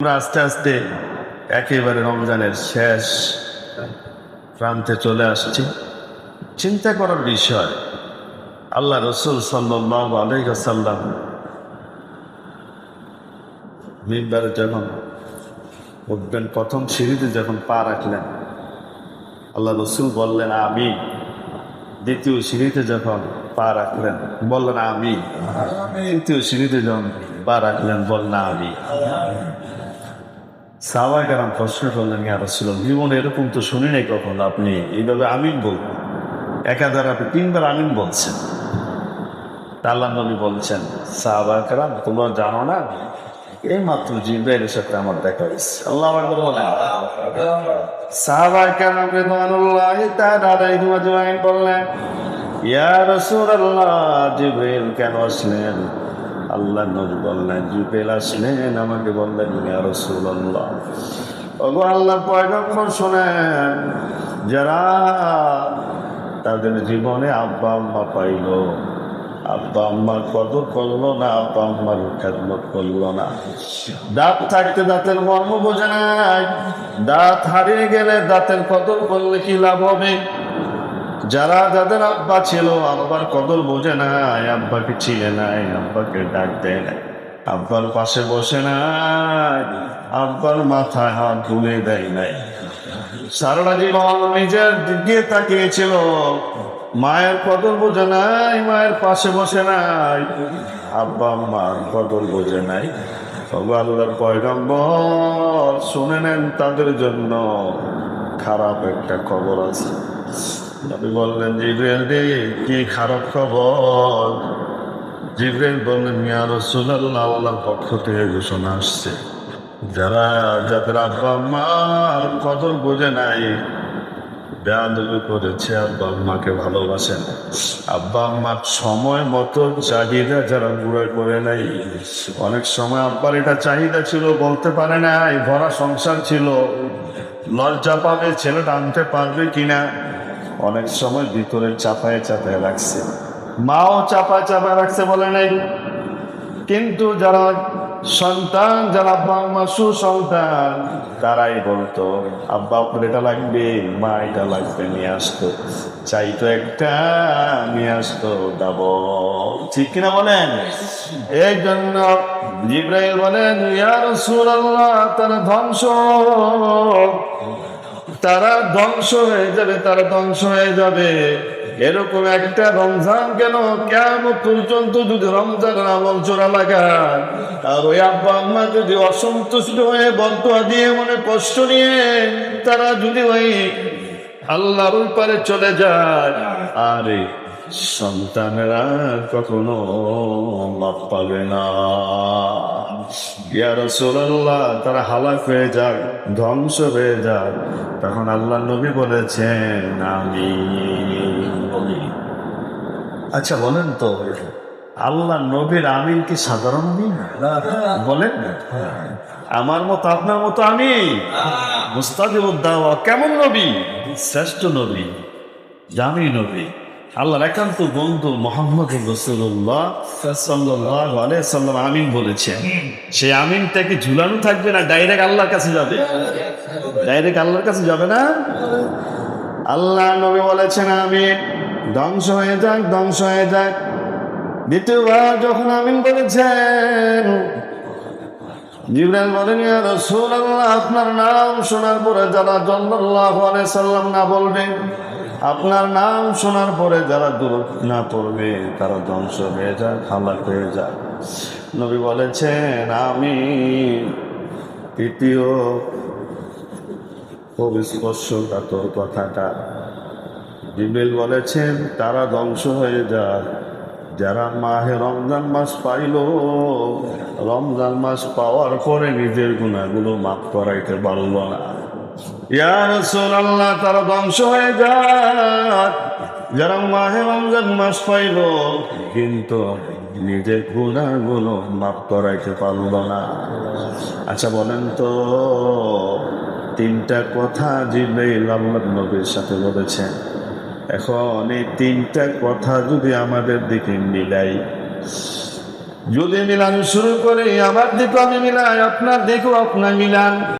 আমরা আস্তে আস্তে একেবারে রমজানের শেষ প্রান্তে চলে আসছি। চিন্তা করার বিষয়, আল্লাহ রসুল সাল্লাল্লাহু আলাইহি ওয়াসাল্লাম মিম্বারে যখন উঠবেন, প্রথম সিঁড়িতে যখন পা রাখলেন, আল্লাহ রসুল বললেন আমি। দ্বিতীয় সিঁড়িতে যখন পা রাখলেন বললেন আমি। তৃতীয় সিঁড়িতে যখন পা রাখলেন বললেন আমি। সাহাবায়ে কেরাম প্রশ্ন করলেন, ইয়া রাসূলুল্লাহ, জীবনে এরকম তো শুনি নাই কখনো আপনি এইভাবে আমিন বলবেন, একাধারে আপনি 3 বার আমিন বলছেন। আল্লাহ নবী বলছেন, সাহাবায়ে কেরাম তোমরা জানো না, এই মাত্র জিবরাইলের সাথে আমার দেখা হয়েছে। আল্লাহু আকবার বলেন। সাহাবায়ে কেরাম রিদওয়ানুল্লাহি তাআলা আলাইহিম আজমাইন বললেন, ইয়া রাসূলুল্লাহ, জিবরাইল কেন আসলেন? আল্লাহ নবী বললেন, জিবরাইল আসলেন আমাকে বললেন, ইয়া রাসূলুল্লাহ, ওগো আল্লাহর পয়গম্বর শোনেন, যারা তাদের জীবনে আব্বা আম্মা পাইল, আব্বা আম্মার কদর করলো না, আব্বা আম্মার খেদমত করলো না, দাঁত থাকতে দাঁতের মর্ম বোঝে নাই, দাঁত হারিয়ে গেলে দাঁতের কদর করলে কি লাভ হবে? যারা যাদের আব্বা ছিল, আব্বার কদর বোঝে নাই, আব্বাকে চিনে নাই, আব্বাকে ডাক দেয় নাই, আব্বার পাশে বসে নাই, আব্বার মাথায় হাত তুলে দেয় নাই, সারাটা জীবন নিজের দিকে তাকিয়েছিল, মায়ের কদর বোঝে নাই, মায়ের পাশে বসে নাই, আব্বা আম্মার কদর বোঝে নাই। আল্লাহর পয়গম্বর শুনে নেন, তাদের জন্য খারাপ একটা খবর আছে। নবী বললেন, জিবরাইল রে, কি খারাপ খবর? জিবরাইল বললেন, ইয়া রাসূলুল্লাহ, আল্লাহর পক্ষ থেকে ঘোষণা আসছে, যাদের আব্বা আম্মার কদর বোঝে নাই, বেয়াদবি করেছে, আব্বা আম্মাকে ভালোবাসেন, আব্বা আম্মার সময় মতো চাহিদা যারা পুরো করে নাই, অনেক সময় আব্বার এটা চাহিদা ছিল বলতে পারে নাই, ভরা সংসার ছিল, লজ্জা পাবে ছেলেটা আনতে পারবে কিনা, অনেক সময় ভিতরে চাপায় চাপায় রাখছে, মাও চাপায় চাপায় রাখছে বলে নাই। কিন্তু যারা সন্তান, যারা আব্বা আম্মা সুসন্তান, তারাই বলতো, আব্বা আপনার এটা লাগবে, মা এটা লাগবে, নিয়ে আসতো, চাইতো একটা, নিয়ে আসতো ডাবল। ঠিক কিনা বলেন? এই জন্য জিবরাইল বলেন, ইয়া রাসূলুল্লাহ, তারা ধ্বংস হয়ে যাবে, তারা ধ্বংস হয়ে যাবে। এরকম একটা রমজান কেন, কিয়ামত পর্যন্ত যদি রমজানের আমল জোড়া লাগায়, আর ওই আব্বা আম্মা যদি অসন্তুষ্ট হয়ে বদদুয়া দিয়ে, মনে কষ্ট নিয়ে তারা যদি ওই আল্লাহর ওই পারে চলে যায়, আরে সন্তানেরা কখনো মাপ পাবে না। ইয়া রাসূলুল্লাহ, তারা হালাক হয়ে যাক, ধ্বংস হয়ে যাক, তখন আল্লাহ নবী বলেছেন আমিন। আচ্ছা বলেন তো, আল্লাহ নবীর আমিন কি সাধারণ আমিন? বলেন, আমার মতো আপনার মতো আমি মুস্তাজিবুদ দাওয়া কেমন নবী? শ্রেষ্ঠ নবী, দামি নবী, আল্লাহর একান্ত বন্ধু মুহাম্মদুর রাসূলুল্লাহ সাল্লাল্লাহু আলাইহি ওয়াসাল্লাম আমিন বলেছেন। সেই আমিনটা কি ঝুলানো থাকবে না ডাইরেক্ট আল্লাহর কাছে যাবে? ডাইরেক্ট আল্লাহর কাছে যাবে না। আল্লাহ নবী বলেছেন আমিন, ধ্বংস হয়ে যাক, ধ্বংস হয়ে যাক। দ্বিতীয়বার যখন আমিন বলেছেন, জিবরাইল বলেন, ইয়া রাসূলুল্লাহ, আপনার নাম শোনার পরে যারা সাল্লাল্লাহু আলাইহি ওয়াসাল্লাম না বলবে, আপনার নাম শোনার পরে যারা দুরূদ না পড়বে, তারা ধ্বংস হয়ে যায়, হালাক হয়ে যায়। নবী বলেছেন আমি। তৃতীয় খুব স্পর্শকাতর কথাটা, জিবরাইল বলেছেন তারা ধ্বংস হয়ে যায় যারা মাহে রমজান মাস পাইল, রমজান মাস পাওয়ার পরে নিজের গুনাহগুলো মাফ করাইতে পারল না। ইয়া রাসূলুল্লাহ, তারা ধ্বংস হয়ে যায় যারা মাহে রমজান মাস পাইল, কিন্তু নিজের গুনাহগুলো মাফ করাইতে পারল না। আচ্ছা বলেন তো, 3টা কথা জিবরাইল আল্লাহর নবীর সাথে বলেছেন। এখন এই 3টা কথা যদি আমাদের দিকে মিলাই, যদি মিলান শুরু করে আমার দিকেও আমি মিলাই, আপনার দিকেও আপনার মিলান।